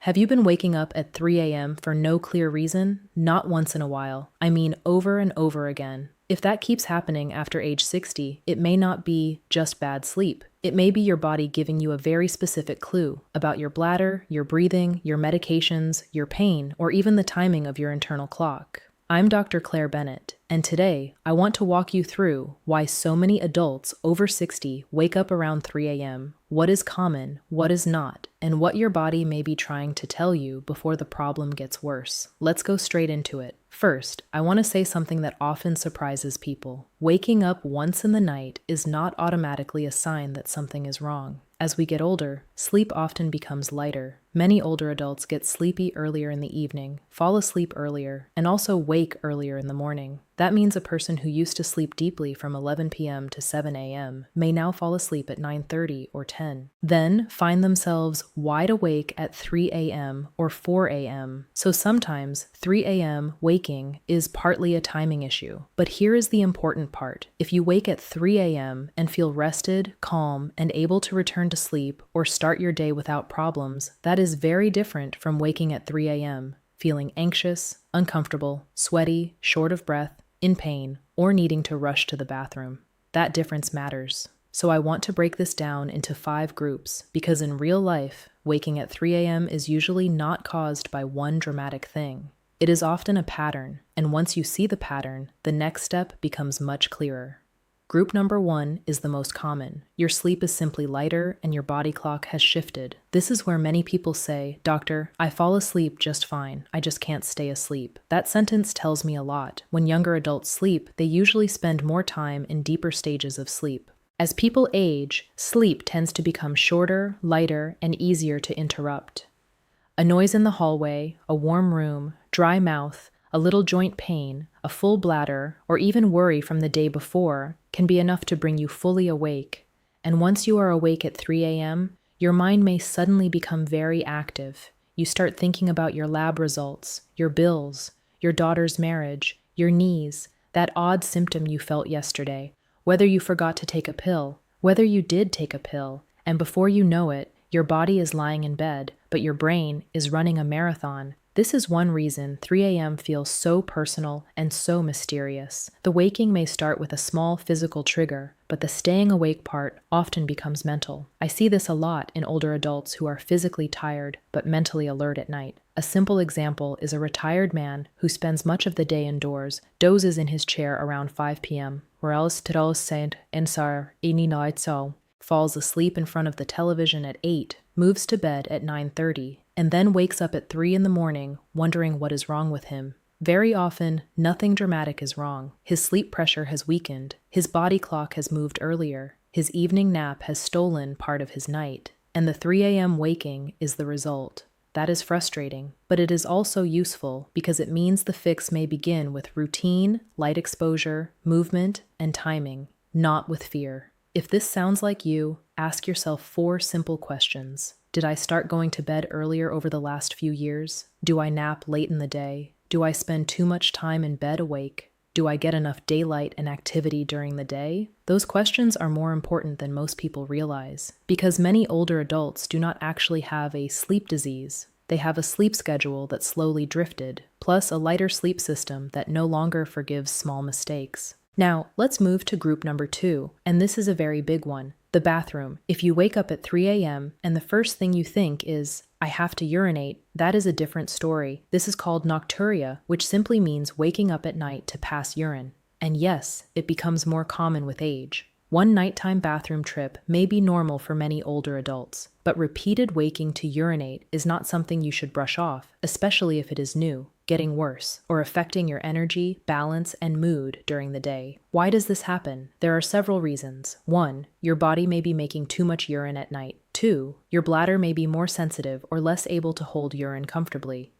Have you been waking up at 3 a.m. for no clear reason? Not once in a while. I mean, over and over again. If that keeps happening after age 60, it may not be just bad sleep. It may be your body giving you a very specific clue about your bladder, your breathing, your medications, your pain, or even the timing of your internal clock. I'm Dr. Claire Bennett, and today I want to walk you through why so many adults over 60 wake up around 3 a.m., what is common, what is not, and what your body may be trying to tell you before the problem gets worse. Let's go straight into it. First, I want to say something that often surprises people. Waking up once in the night is not automatically a sign that something is wrong. As we get older, sleep often becomes lighter. Many older adults get sleepy earlier in the evening, fall asleep earlier, and also wake earlier in the morning. That means a person who used to sleep deeply from 11 p.m. to 7 a.m. may now fall asleep at 9:30 or 10, then find themselves wide awake at 3 a.m. or 4 a.m. So sometimes 3 a.m. waking is partly a timing issue. But here is the important part. If you wake at 3 a.m. and feel rested, calm, and able to return to sleep or start your day without problems, that is very different from waking at 3 a.m., feeling anxious, uncomfortable, sweaty, short of breath, in pain, or needing to rush to the bathroom. That difference matters. So I want to break this down into 5 groups because in real life, waking at 3 a.m. is usually not caused by one dramatic thing. It is often a pattern, and once you see the pattern, the next step becomes much clearer. Group number 1 is the most common. Your sleep is simply lighter and your body clock has shifted. This is where many people say, "Doctor, I fall asleep just fine. I just can't stay asleep." That sentence tells me a lot. When younger adults sleep, they usually spend more time in deeper stages of sleep. As people age, sleep tends to become shorter, lighter, and easier to interrupt. A noise in the hallway, a warm room, dry mouth, a little joint pain, a full bladder, or even worry from the day before can be enough to bring you fully awake. And once you are awake at 3 a.m., your mind may suddenly become very active. You start thinking about your lab results, your bills, your daughter's marriage, your knees, that odd symptom you felt yesterday, whether you forgot to take a pill, whether you did take a pill, and before you know it, your body is lying in bed, but your brain is running a marathon. This is one reason 3 a.m. feels so personal and so mysterious. The waking may start with a small physical trigger, but the staying awake part often becomes mental. I see this a lot in older adults who are physically tired but mentally alert at night. A simple example is a retired man who spends much of the day indoors, dozes in his chair around 5 p.m., falls asleep in front of the television at 8, moves to bed at 9:30, and then wakes up at 3 in the morning wondering what is wrong with him. Very often, nothing dramatic is wrong. His sleep pressure has weakened, his body clock has moved earlier, his evening nap has stolen part of his night, and the 3 a.m. waking is the result. That is frustrating, but it is also useful because it means the fix may begin with routine, light exposure, movement, and timing, not with fear. If this sounds like you, ask yourself 4 simple questions. Did I start going to bed earlier over the last few years? Do I nap late in the day? Do I spend too much time in bed awake? Do I get enough daylight and activity during the day? Those questions are more important than most people realize, because many older adults do not actually have a sleep disease. They have a sleep schedule that slowly drifted, plus a lighter sleep system that no longer forgives small mistakes. Now, let's move to group number 2, and this is a very big one. The bathroom. If you wake up at 3 a.m. and the first thing you think is, "I have to urinate," that is a different story. This is called nocturia, which simply means waking up at night to pass urine. And yes, it becomes more common with age. One nighttime bathroom trip may be normal for many older adults, but repeated waking to urinate is not something you should brush off, especially if it is new, getting worse, or affecting your energy, balance, and mood during the day. Why does this happen? There are several reasons. 1, your body may be making too much urine at night. 2, your bladder may be more sensitive or less able to hold urine comfortably.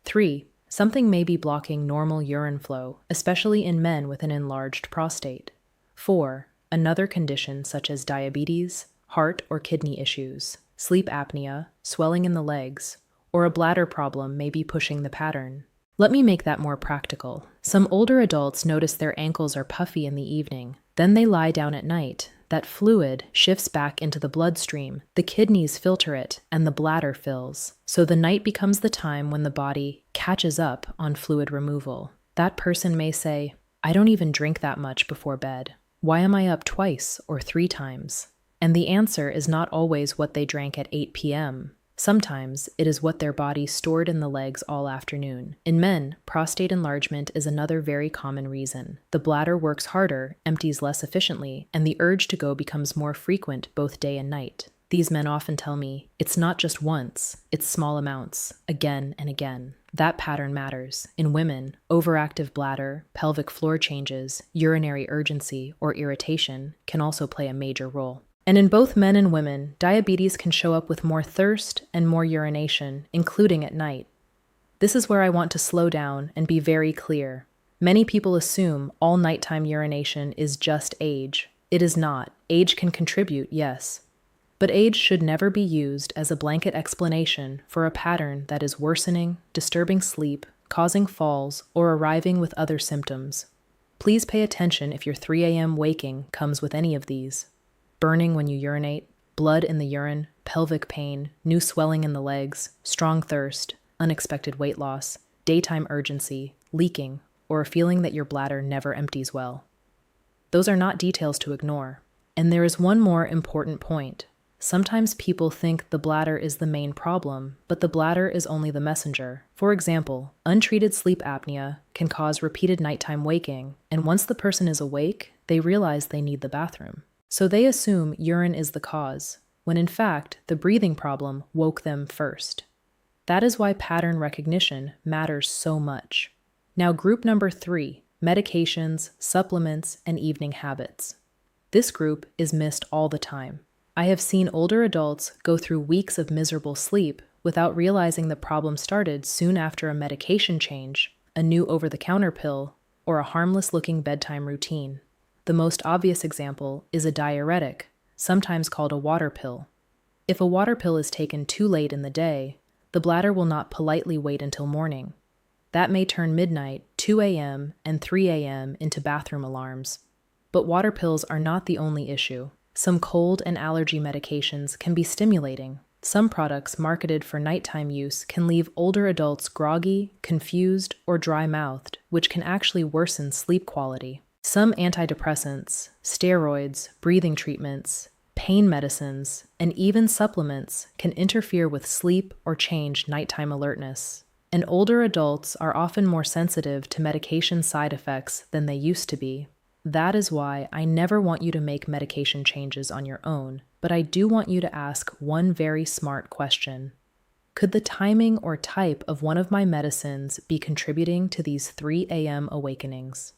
3, something may be blocking normal urine flow, especially in men with an enlarged prostate. 4, another condition such as diabetes, heart or kidney issues, sleep apnea, swelling in the legs, or a bladder problem may be pushing the pattern. Let me make that more practical. Some older adults notice their ankles are puffy in the evening. Then they lie down at night, That fluid shifts back into the bloodstream, the kidneys filter it, and the bladder fills. So the night becomes the time when the body catches up on fluid removal. That person may say, I don't even drink that much before bed. Why am I up twice or 3 times? And the answer is not always what they drank at 8 p.m. Sometimes it is what their body stored in the legs all afternoon. In men, prostate enlargement is another very common reason. The bladder works harder, empties less efficiently, and the urge to go becomes more frequent both day and night. These men often tell me, it's not just once, it's small amounts, again and again. That pattern matters. In women, overactive bladder, pelvic floor changes, urinary urgency, or irritation can also play a major role. And in both men and women, diabetes can show up with more thirst and more urination, including at night. This is where I want to slow down and be very clear. Many people assume all nighttime urination is just age. It is not. Age can contribute, yes. But age should never be used as a blanket explanation for a pattern that is worsening, disturbing sleep, causing falls, or arriving with other symptoms. Please pay attention if your 3 a.m. waking comes with any of these. Burning when you urinate, blood in the urine, pelvic pain, new swelling in the legs, strong thirst, unexpected weight loss, daytime urgency, leaking, or a feeling that your bladder never empties well. Those are not details to ignore. And there is one more important point. Sometimes people think the bladder is the main problem, but the bladder is only the messenger. For example, untreated sleep apnea can cause repeated nighttime waking, and once the person is awake, they realize they need the bathroom. So they assume urine is the cause, when in fact, the breathing problem woke them first. That is why pattern recognition matters so much. Now, group number 3, medications, supplements, and evening habits. This group is missed all the time. I have seen older adults go through weeks of miserable sleep without realizing the problem started soon after a medication change, a new over-the-counter pill, or a harmless-looking bedtime routine. The most obvious example is a diuretic, sometimes called a water pill. If a water pill is taken too late in the day, the bladder will not politely wait until morning. That may turn midnight, 2 a.m., and 3 a.m. into bathroom alarms. But water pills are not the only issue. Some cold and allergy medications can be stimulating. Some products marketed for nighttime use can leave older adults groggy, confused, or dry-mouthed, which can actually worsen sleep quality. Some antidepressants, steroids, breathing treatments, pain medicines, and even supplements can interfere with sleep or change nighttime alertness. And older adults are often more sensitive to medication side effects than they used to be. That is why I never want you to make medication changes on your own, but I do want you to ask one very smart question. Could the timing or type of one of my medicines be contributing to these 3 a.m. awakenings?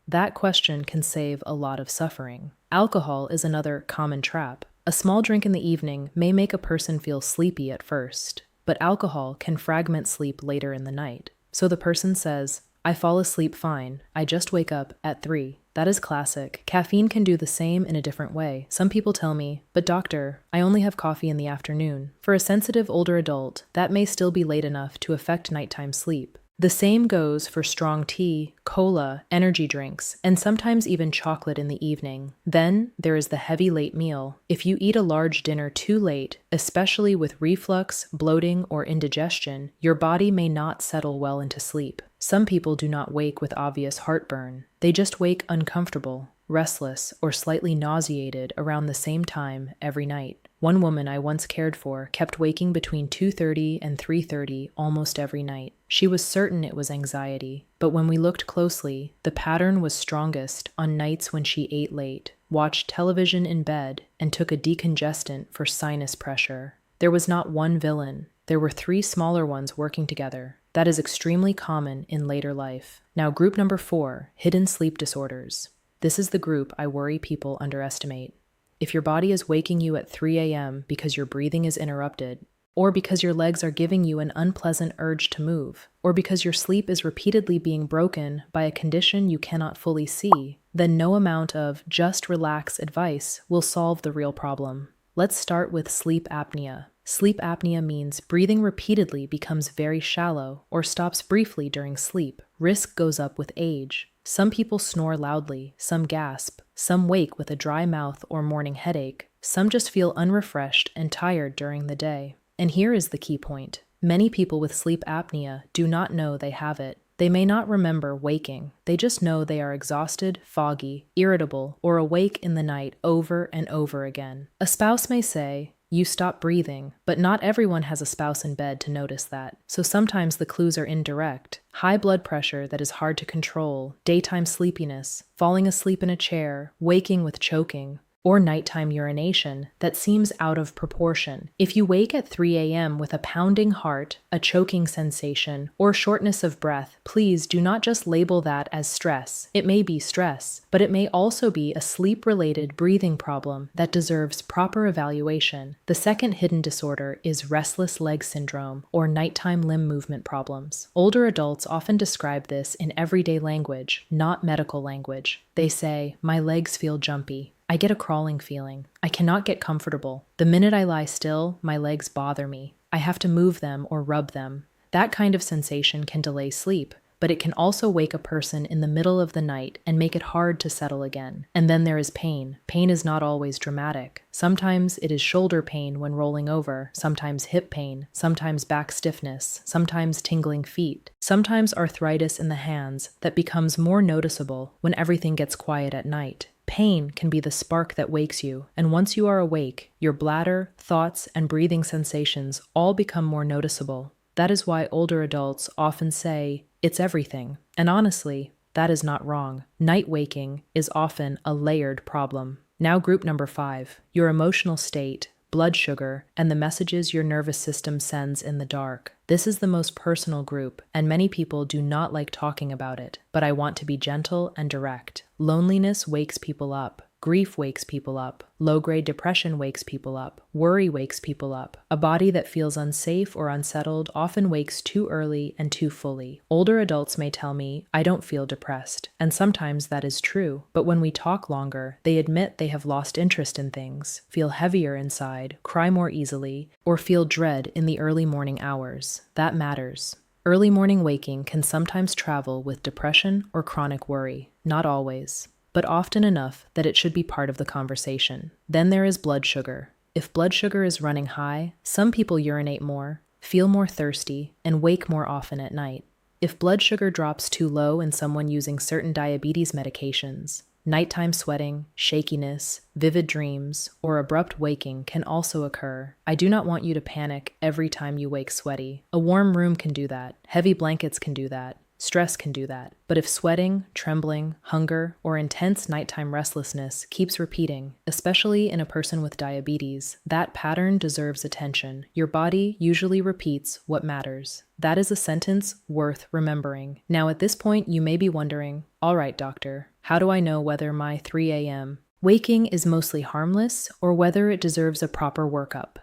That question can save a lot of suffering. Alcohol is another common trap. A small drink in the evening may make a person feel sleepy at first, but alcohol can fragment sleep later in the night. So the person says, I fall asleep fine, I just wake up at 3. That is classic. Caffeine can do the same in a different way. Some people tell me, but doctor, I only have coffee in the afternoon. For a sensitive older adult, that may still be late enough to affect nighttime sleep. The same goes for strong tea, cola, energy drinks, and sometimes even chocolate in the evening. Then there is the heavy late meal. If you eat a large dinner too late, especially with reflux, bloating, or indigestion, your body may not settle well into sleep. Some people do not wake with obvious heartburn. They just wake uncomfortable, restless, or slightly nauseated around the same time every night. One woman I once cared for kept waking between 2:30 and 3:30 almost every night. She was certain it was anxiety, but when we looked closely, the pattern was strongest on nights when she ate late, watched television in bed, and took a decongestant for sinus pressure. There was not one villain. There were 3 smaller ones working together. That is extremely common in later life. Now, group number 4, hidden sleep disorders. This is the group I worry people underestimate. If your body is waking you at 3 a.m. because your breathing is interrupted, or because your legs are giving you an unpleasant urge to move, or because your sleep is repeatedly being broken by a condition you cannot fully see, then no amount of just relax advice will solve the real problem. Let's start with sleep apnea. Sleep apnea means breathing repeatedly becomes very shallow or stops briefly during sleep. Risk goes up with age. Some people snore loudly, some gasp, some wake with a dry mouth or morning headache, some just feel unrefreshed and tired during the day. And here is the key point. Many people with sleep apnea do not know they have it. They may not remember waking, they just know they are exhausted, foggy, irritable, or awake in the night over and over again. A spouse may say, "You stop breathing," but not everyone has a spouse in bed to notice that. So sometimes the clues are indirect. High blood pressure that is hard to control, daytime sleepiness, falling asleep in a chair, waking with choking, or nighttime urination that seems out of proportion. If you wake at 3 a.m. with a pounding heart, a choking sensation, or shortness of breath, please do not just label that as stress. It may be stress, but it may also be a sleep-related breathing problem that deserves proper evaluation. The second hidden disorder is restless leg syndrome or nighttime limb movement problems. Older adults often describe this in everyday language, not medical language. They say, "My legs feel jumpy. I get a crawling feeling. I cannot get comfortable. The minute I lie still, my legs bother me. I have to move them or rub them." That kind of sensation can delay sleep, but it can also wake a person in the middle of the night and make it hard to settle again. And then there is pain. Pain is not always dramatic. Sometimes it is shoulder pain when rolling over, sometimes hip pain, sometimes back stiffness, sometimes tingling feet, sometimes arthritis in the hands that becomes more noticeable when everything gets quiet at night. Pain can be the spark that wakes you, and once you are awake, your bladder, thoughts, and breathing sensations all become more noticeable. That is why older adults often say, "It's everything." And honestly, that is not wrong. Night waking is often a layered problem. Now group number 5, your emotional state, blood sugar, and the messages your nervous system sends in the dark. This is the most personal group, and many people do not like talking about it, but I want to be gentle and direct. Loneliness wakes people up. Grief wakes people up. Low-grade depression wakes people up. Worry wakes people up. A body that feels unsafe or unsettled often wakes too early and too fully. Older adults may tell me, "I don't feel depressed," and sometimes that is true, but when we talk longer, they admit they have lost interest in things, feel heavier inside, cry more easily, or feel dread in the early morning hours. That matters. Early morning waking can sometimes travel with depression or chronic worry, not always, but often enough that it should be part of the conversation. Then there is blood sugar. If blood sugar is running high, some people urinate more, feel more thirsty, and wake more often at night. If blood sugar drops too low in someone using certain diabetes medications, nighttime sweating, shakiness, vivid dreams, or abrupt waking can also occur. I do not want you to panic every time you wake sweaty. A warm room can do that. Heavy blankets can do that. Stress can do that. But if sweating, trembling, hunger, or intense nighttime restlessness keeps repeating, especially in a person with diabetes, that pattern deserves attention. Your body usually repeats what matters. That is a sentence worth remembering. Now at this point, you may be wondering, "All right, doctor, how do I know whether my 3 a.m. waking is mostly harmless or whether it deserves a proper workup?"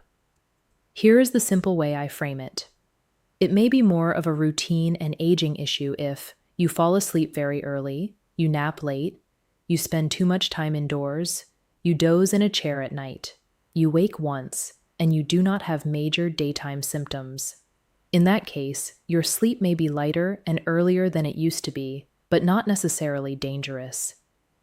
Here is the simple way I frame it. It may be more of a routine and aging issue if you fall asleep very early, you nap late, you spend too much time indoors, you doze in a chair at night, you wake once, and you do not have major daytime symptoms. In that case, your sleep may be lighter and earlier than it used to be, but not necessarily dangerous.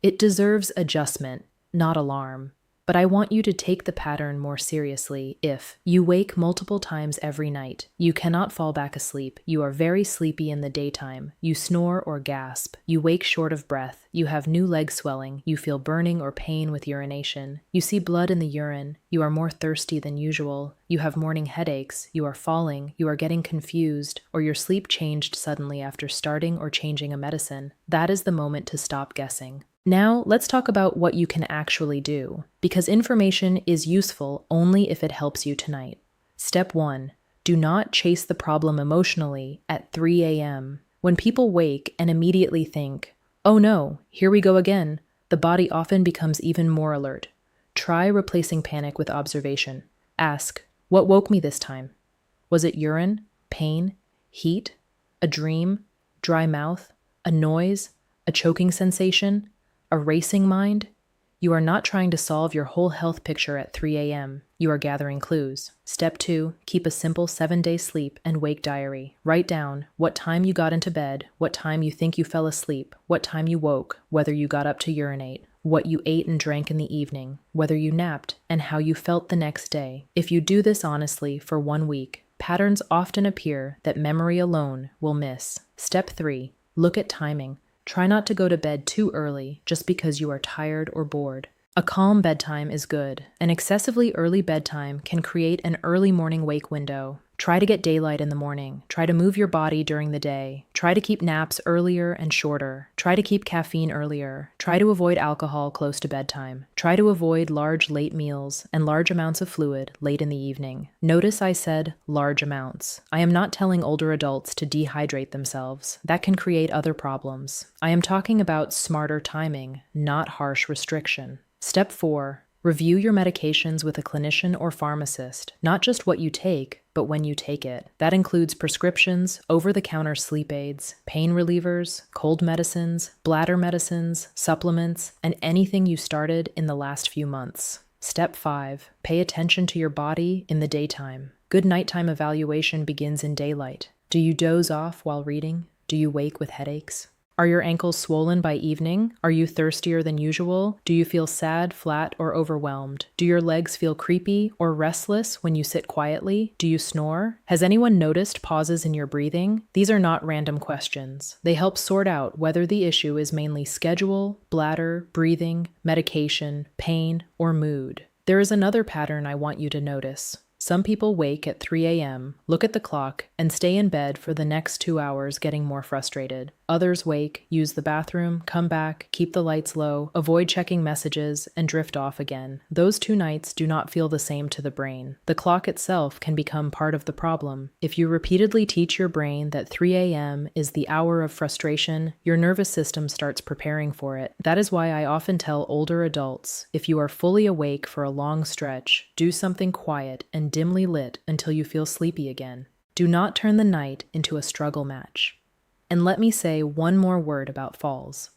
It deserves adjustment, not alarm. But I want you to take the pattern more seriously if you wake multiple times every night, you cannot fall back asleep, you are very sleepy in the daytime, you snore or gasp, you wake short of breath, you have new leg swelling, you feel burning or pain with urination, you see blood in the urine, you are more thirsty than usual, you have morning headaches, you are falling, you are getting confused, or your sleep changed suddenly after starting or changing a medicine. That is the moment to stop guessing. Now, let's talk about what you can actually do, because information is useful only if it helps you tonight. Step 1. Do not chase the problem emotionally at 3 a.m. When people wake and immediately think, "Oh no, here we go again," the body often becomes even more alert. Try replacing panic with observation. Ask, "What woke me this time? Was it urine, pain, heat, a dream, dry mouth, a noise, a choking sensation, a racing mind?" You are not trying to solve your whole health picture at 3 a.m. You are gathering clues. Step 2, keep a simple 7-day sleep and wake diary. Write down what time you got into bed, what time you think you fell asleep, what time you woke, whether you got up to urinate, what you ate and drank in the evening, whether you napped, and how you felt the next day. If you do this honestly for 1 week, patterns often appear that memory alone will miss. Step 3, look at timing. Try not to go to bed too early just because you are tired or bored. A calm bedtime is good. An excessively early bedtime can create an early morning wake window. Try to get daylight in the morning. Try to move your body during the day. Try to keep naps earlier and shorter. Try to keep caffeine earlier. Try to avoid alcohol close to bedtime. Try to avoid large late meals and large amounts of fluid late in the evening. Notice I said large amounts. I am not telling older adults to dehydrate themselves. That can create other problems. I am talking about smarter timing, not harsh restriction. Step 4. Review your medications with a clinician or pharmacist, not just what you take, but when you take it. That includes prescriptions, over-the-counter sleep aids, pain relievers, cold medicines, bladder medicines, supplements, and anything you started in the last few months. Step 5. Pay attention to your body in the daytime. Good nighttime evaluation begins in daylight. Do you doze off while reading? Do you wake with headaches? Are your ankles swollen by evening? Are you thirstier than usual? Do you feel sad, flat, or overwhelmed? Do your legs feel creepy or restless when you sit quietly? Do you snore? Has anyone noticed pauses in your breathing? These are not random questions. They help sort out whether the issue is mainly schedule, bladder, breathing, medication, pain, or mood. There is another pattern I want you to notice. Some people wake at 3 a.m., look at the clock, and stay in bed for the next 2 hours getting more frustrated. Others wake, use the bathroom, come back, keep the lights low, avoid checking messages, and drift off again. Those 2 nights do not feel the same to the brain. The clock itself can become part of the problem. If you repeatedly teach your brain that 3 a.m. is the hour of frustration, your nervous system starts preparing for it. That is why I often tell older adults, if you are fully awake for a long stretch, do something quiet and dimly lit until you feel sleepy again. Do not turn the night into a struggle match. And let me say one more word about falls.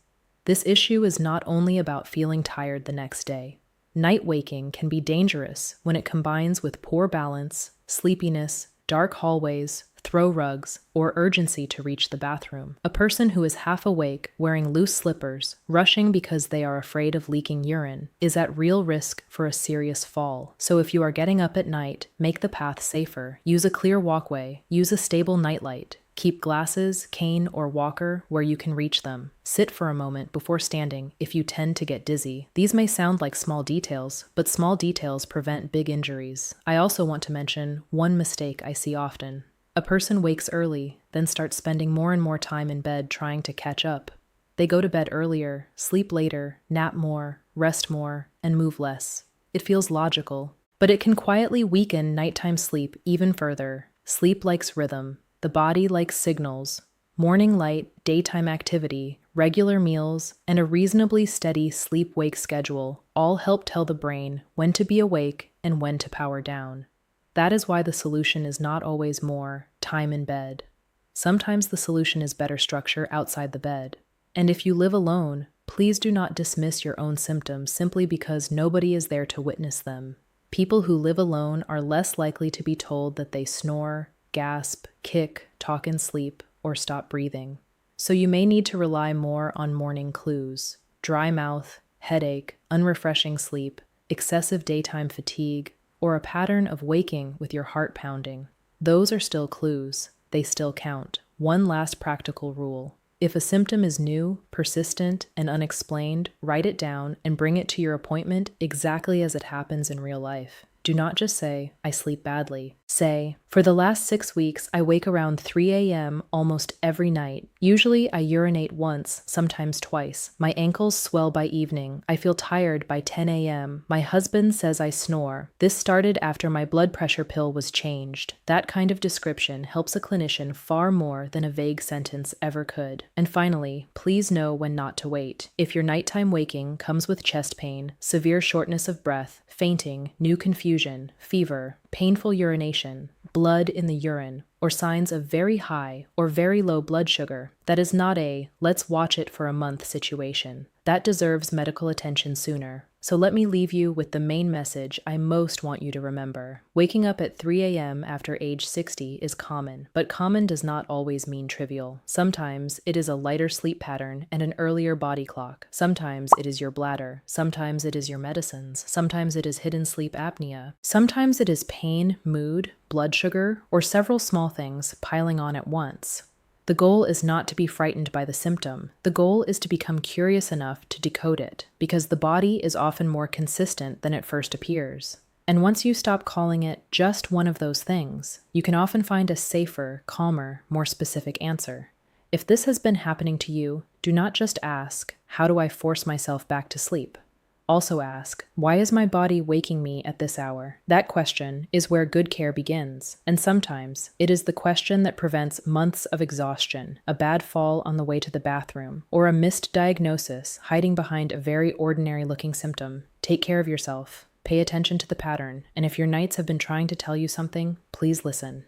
This issue is not only about feeling tired the next day. Night waking can be dangerous when it combines with poor balance, sleepiness, dark hallways, throw rugs, or urgency to reach the bathroom. A person who is half awake, wearing loose slippers, rushing because they are afraid of leaking urine, is at real risk for a serious fall. So if you are getting up at night, make the path safer. Use a clear walkway. Use a stable nightlight. Keep glasses, cane, or walker where you can reach them. Sit for a moment before standing if you tend to get dizzy. These may sound like small details, but small details prevent big injuries. I also want to mention one mistake I see often. A person wakes early, then starts spending more and more time in bed trying to catch up. They go to bed earlier, sleep later, nap more, rest more, and move less. It feels logical, but it can quietly weaken nighttime sleep even further. Sleep likes rhythm. The body likes signals. Morning light, daytime activity, regular meals, and a reasonably steady sleep-wake schedule all help tell the brain when to be awake and when to power down. That is why the solution is not always more time in bed. Sometimes the solution is better structure outside the bed. And if you live alone, please do not dismiss your own symptoms simply because nobody is there to witness them. People who live alone are less likely to be told that they snore, gasp, kick, talk in sleep, or stop breathing. So you may need to rely more on morning clues: dry mouth, headache, unrefreshing sleep, excessive daytime fatigue, or a pattern of waking with your heart pounding. Those are still clues. They still count. One last practical rule. If a symptom is new, persistent, and unexplained, write it down and bring it to your appointment exactly as it happens in real life. Do not just say, "I sleep badly." Say, "For the last 6 weeks, I wake around 3 a.m. almost every night. Usually I urinate once, sometimes twice. My ankles swell by evening. I feel tired by 10 a.m. My husband says I snore. This started after my blood pressure pill was changed." That kind of description helps a clinician far more than a vague sentence ever could. And finally, please know when not to wait. If your nighttime waking comes with chest pain, severe shortness of breath, fainting, new confusion, fever, painful urination, blood in the urine, or signs of very high or very low blood sugar, that is not a "let's watch it for a month" situation. That deserves medical attention sooner. So let me leave you with the main message I most want you to remember. Waking up at 3 a.m. after age 60 is common, but common does not always mean trivial. Sometimes it is a lighter sleep pattern and an earlier body clock. Sometimes it is your bladder. Sometimes it is your medicines. Sometimes it is hidden sleep apnea. Sometimes it is pain, mood, blood sugar, or several small things piling on at once. The goal is not to be frightened by the symptom. The goal is to become curious enough to decode it, because the body is often more consistent than it first appears. And once you stop calling it just one of those things, you can often find a safer, calmer, more specific answer. If this has been happening to you, do not just ask, how do I force myself back to sleep? Also ask, why is my body waking me at this hour? That question is where good care begins, and sometimes it is the question that prevents months of exhaustion, a bad fall on the way to the bathroom, or a missed diagnosis hiding behind a very ordinary-looking symptom. Take care of yourself, pay attention to the pattern, and if your nights have been trying to tell you something, please listen.